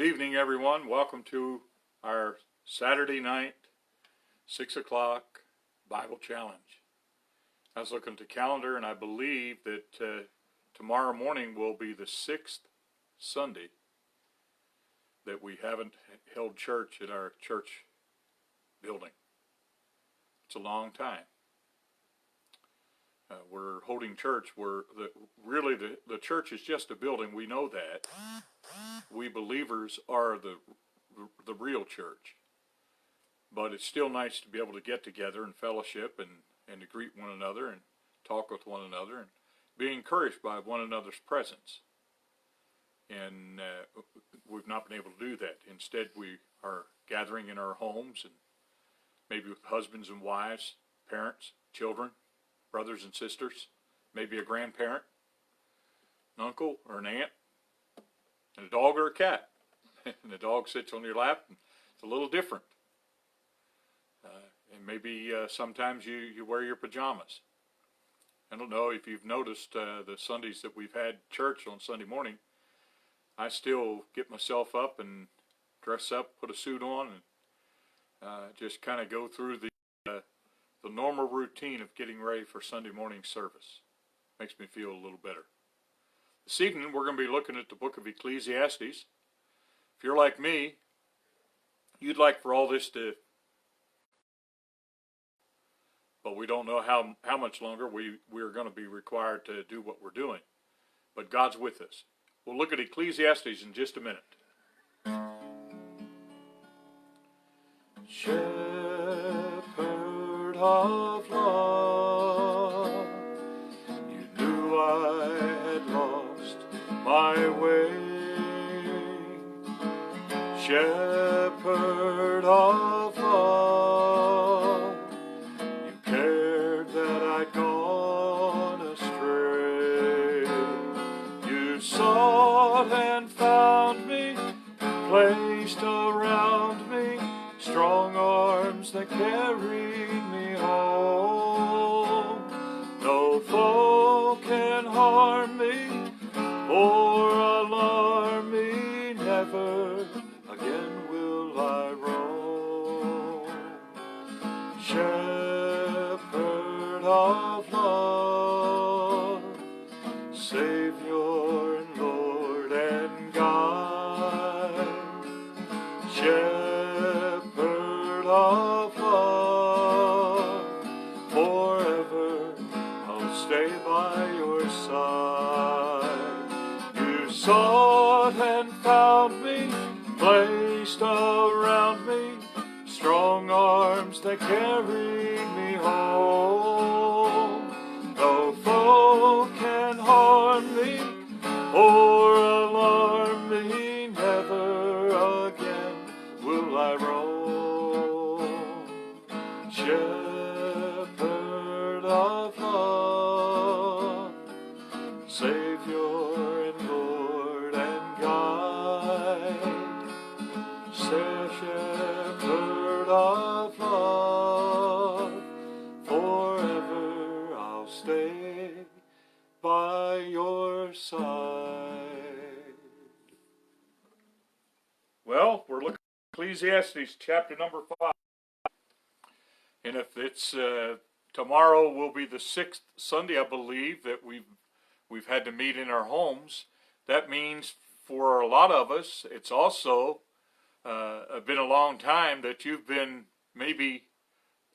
Good evening, everyone. Welcome to our Saturday night, 6 o'clock Bible Challenge. I was looking at the calendar, and I believe that tomorrow morning will be the 6th Sunday that we haven't held church at our church building. It's a long time. We're holding church where the church is just a building. We know that. We believers are the real church. But it's still nice to be able to get together and fellowship and to greet one another and talk with one another and be encouraged by one another's presence. And we've not been able to do that. Instead, we are gathering in our homes and maybe with husbands and wives, parents, children, brothers and sisters, maybe a grandparent, an uncle or an aunt, and a dog or a cat. And the dog sits on your lap, and it's a little different. And maybe sometimes you wear your pajamas. I don't know if you've noticed the Sundays that we've had church on Sunday morning, I still get myself up and dress up, put a suit on, and just kind of go through the normal routine of getting ready for Sunday morning service. Makes me feel a little better. This evening we're going to be looking at the book of Ecclesiastes. If you're like me, you'd like for all this to, but we don't know how much longer we're going to be required to do what we're doing. But God's with us. We'll look at Ecclesiastes in just a minute. Shepherd of love, you knew I had lost my way. Shepherd of love, you cared that I'd gone astray. You sought and found me, placed around me strong arms that carried me home. No foe can harm me or alarm me, never again will I roam. Shepherd of love, Savior and Lord and guide, Shepherd of love, forever I'll stay by your side. You sought and found me, placed around me strong arms that carried me home. No foe can harm me or alarm me, never again will I roam. Shepherd of love, Savior and Lord and guide, Shepherd of love, forever I'll stay by your side. Well, we're looking at Ecclesiastes chapter number 5. And if it's tomorrow will be the 6th Sunday, I believe, that we've had to meet in our homes. That means for a lot of us, it's also been a long time that you've been maybe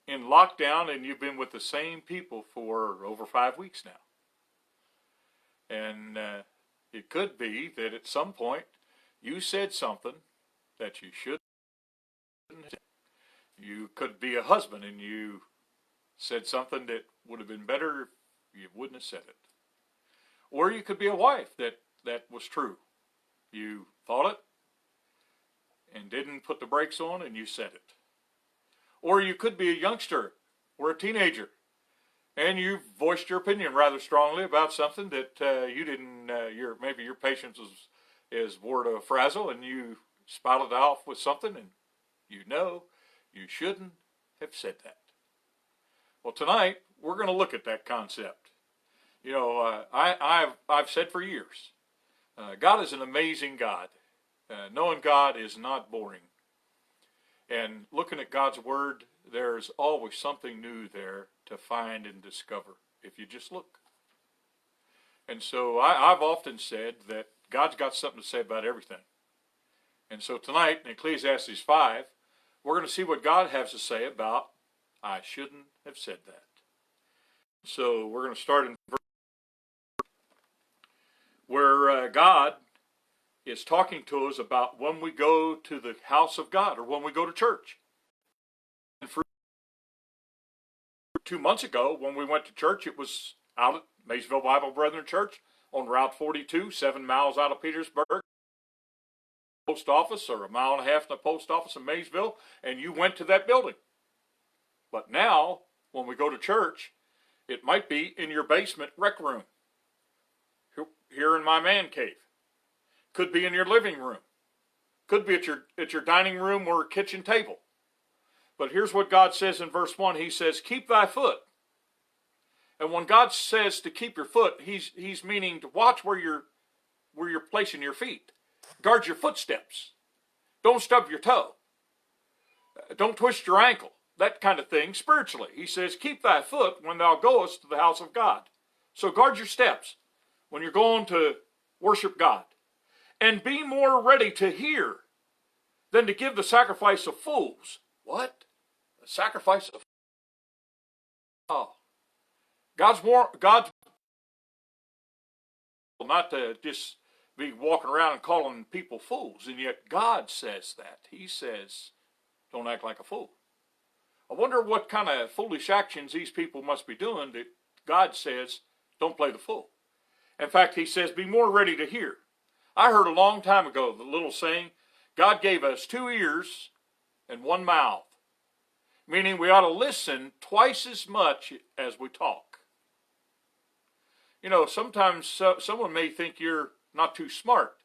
in lockdown and you've been with the same people for over 5 weeks now. And it could be that at some point you said something that you shouldn't have. You could be a husband and you said something that would have been better if you wouldn't have said it. Or you could be a wife that was true. You thought it and didn't put the brakes on and you said it. Or you could be a youngster or a teenager and you voiced your opinion rather strongly about something that you didn't, maybe your patience is wore to a frazzle and you spouted off with something and you shouldn't have said that. Well, tonight we're going to look at that concept. I've said for years, God is an amazing God. Knowing God is not boring. And looking at God's Word, there's always something new there to find and discover if you just look. And so I've often said that God's got something to say about everything. And so tonight in Ecclesiastes 5, we're going to see what God has to say about, I shouldn't have said that. So we're going to start in verse where God is talking to us about when we go to the house of God or when we go to church. And for 2 months ago, when we went to church, it was out at Maysville Bible Brethren Church on Route 42, 7 miles out of Petersburg. Post office, or 1.5 miles from the post office in Maysville, and you went to that building. But now, when we go to church, it might be in your basement rec room, here in my man cave. Could be in your living room. Could be at your dining room or kitchen table. But here's what God says in verse 1. He says, keep thy foot. And when God says to keep your foot, he's meaning to watch where you're placing your feet. Guard your footsteps. Don't stub your toe. Don't twist your ankle. That kind of thing spiritually. He says, keep thy foot when thou goest to the house of God. So guard your steps when you're going to worship God. And be more ready to hear than to give the sacrifice of fools. What? The sacrifice of... Oh. God's not to just be walking around and calling people fools. And yet God says that. He says, don't act like a fool. I wonder what kind of foolish actions these people must be doing that God says, don't play the fool. In fact, he says, be more ready to hear. I heard a long time ago the little saying, God gave us 2 ears and 1 mouth, meaning we ought to listen twice as much as we talk. You know, sometimes someone may think you're not too smart,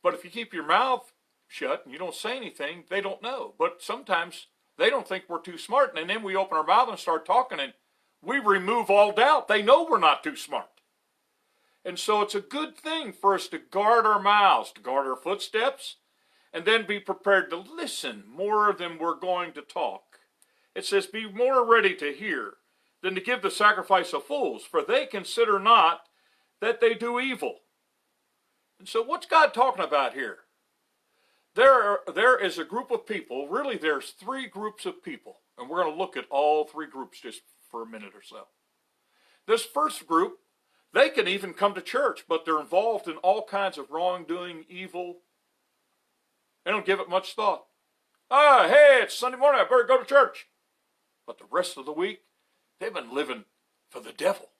but if you keep your mouth shut and you don't say anything, they don't know. But sometimes they don't think we're too smart, and then we open our mouth and start talking, and we remove all doubt. They know we're not too smart. And so it's a good thing for us to guard our mouths, to guard our footsteps, and then be prepared to listen more than we're going to talk. It says, be more ready to hear than to give the sacrifice of fools, for they consider not that they do evil. And so what's God talking about here? There is a group of people, really there's 3 groups of people, and we're going to look at all 3 groups just for a minute or so. This first group, they can even come to church, but they're involved in all kinds of wrongdoing, evil. They don't give it much thought. Hey, it's Sunday morning, I better go to church. But the rest of the week, they've been living for the devil.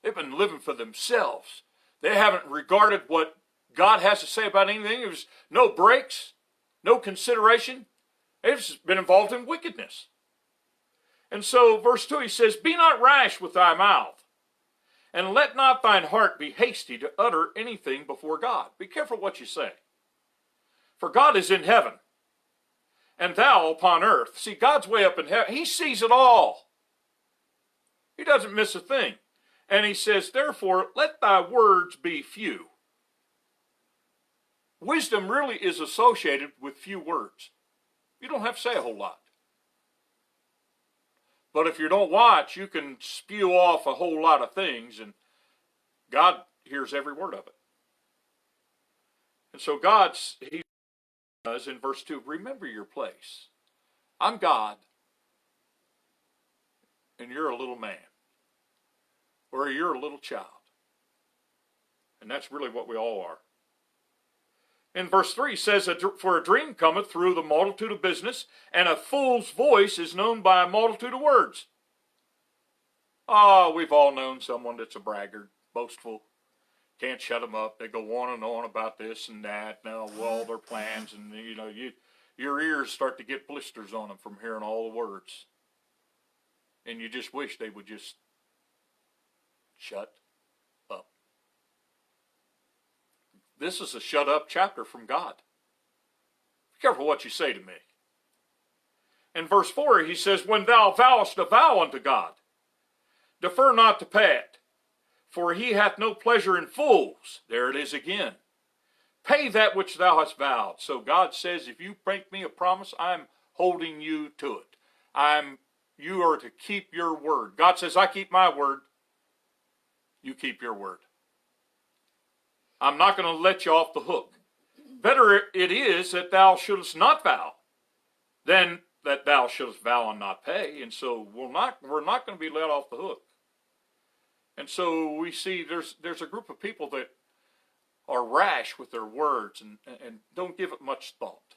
They've been living for themselves. They haven't regarded what God has to say about anything. There's no breaks, no consideration. They've just been involved in wickedness. And so, verse 2, he says, be not rash with thy mouth, and let not thine heart be hasty to utter anything before God. Be careful what you say. For God is in heaven, and thou upon earth. See, God's way up in heaven. He sees it all. He doesn't miss a thing. And he says, therefore, let thy words be few. Wisdom really is associated with few words. You don't have to say a whole lot. But if you don't watch, you can spew off a whole lot of things, and God hears every word of it. And so he does in verse 2, remember your place. I'm God, and you're a little man, or you're a little child. And that's really what we all are. In verse 3 says, for a dream cometh through the multitude of business, and a fool's voice is known by a multitude of words. We've all known someone that's a braggart, boastful, can't shut them up. They go on and on about this and that, now all their plans, and your ears start to get blisters on them from hearing all the words. And you just wish they would just shut up. This is a shut up chapter from God. Be careful what you say to me. In verse 4 he says, when thou vowest a vow unto God, defer not to pay it, for he hath no pleasure in fools. There it is again. pay that which thou hast vowed. So God says, if you make me a promise, I'm holding you to it. You are to keep your word. God says, I keep my word. You keep your word. I'm not going to let you off the hook. Better it is that thou shouldest not vow than that thou shouldest vow and not pay. And so we're not going to be let off the hook. And so we see there's a group of people that are rash with their words and don't give it much thought.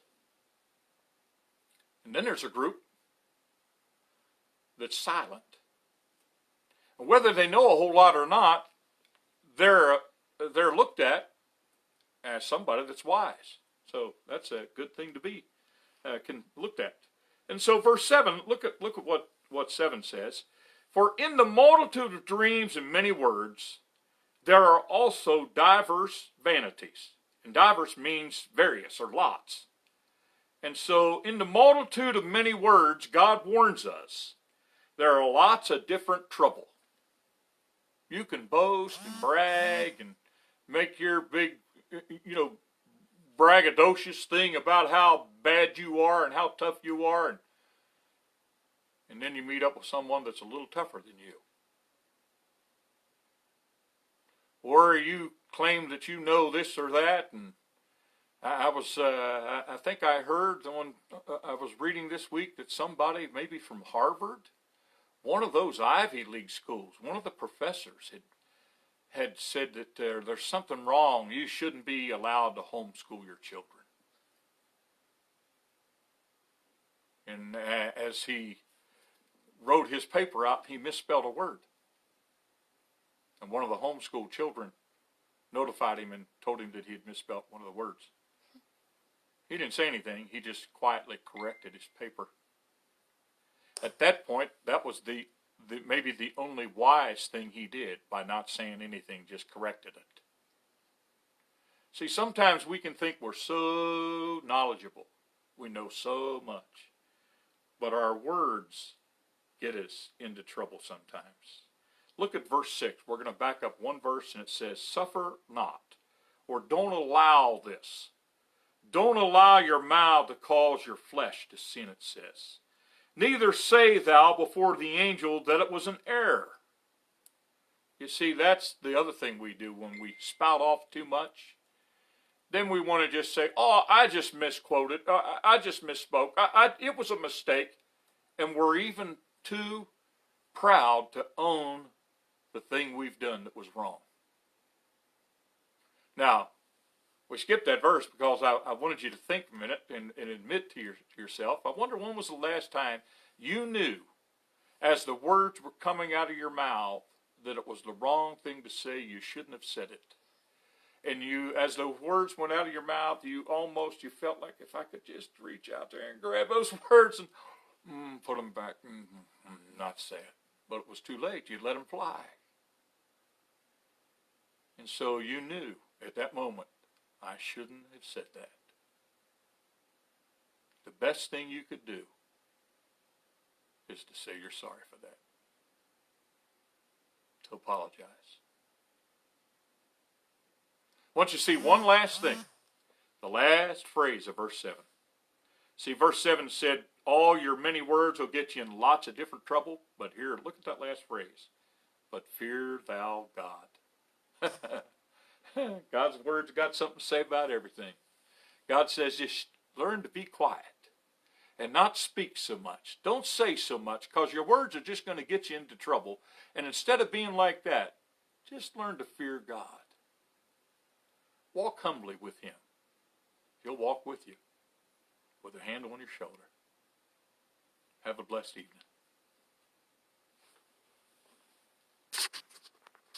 And then there's a group that's silent. And whether they know a whole lot or not, they're looked at as somebody that's wise. So that's a good thing to be looked at. And so verse 7, look at what 7 says. For in the multitude of dreams and many words, there are also diverse vanities. And diverse means various or lots. And so in the multitude of many words, God warns us, there are lots of different trouble. You can boast and brag and make your big, braggadocious thing about how bad you are and how tough you are. And then you meet up with someone that's a little tougher than you. Or you claim that you know this or that. And I think I heard I was reading this week that somebody, maybe from Harvard, one of those Ivy League schools, one of the professors had said that there's something wrong. You shouldn't be allowed to homeschool your children. And as he wrote his paper out, he misspelled a word. And one of the homeschool children notified him and told him that he had misspelled one of the words. He didn't say anything. He just quietly corrected his paper. At that point, that was maybe the only wise thing he did by not saying anything, just corrected it. See, sometimes we can think we're so knowledgeable. We know so much. But our words get us into trouble sometimes. Look at verse 6. We're going to back up one verse and it says, suffer not, or don't allow this. Don't allow your mouth to cause your flesh to sin, it says. Neither say thou before the angel that it was an error. You see, that's the other thing we do when we spout off too much. Then we want to just say, oh, I just misquoted. I just misspoke. It was a mistake. And we're even too proud to own the thing we've done that was wrong. Now, we skipped that verse because I wanted you to think a minute and admit to yourself. I wonder when was the last time you knew, as the words were coming out of your mouth, that it was the wrong thing to say. You shouldn't have said it. And you, as the words went out of your mouth, you felt like, if I could just reach out there and grab those words and put them back, not say it. But it was too late. You let them fly. And so you knew at that moment, I shouldn't have said that. The best thing you could do is to say you're sorry for that. To apologize. I want you to see one last thing. The last phrase of verse 7. See, verse 7 said, all your many words will get you in lots of different trouble. But here, look at that last phrase. But fear thou God. God's word's got something to say about everything. God says, just learn to be quiet and not speak so much. Don't say so much, because your words are just going to get you into trouble. And instead of being like that, just learn to fear God. Walk humbly with him. He'll walk with you with a hand on your shoulder. Have a blessed evening.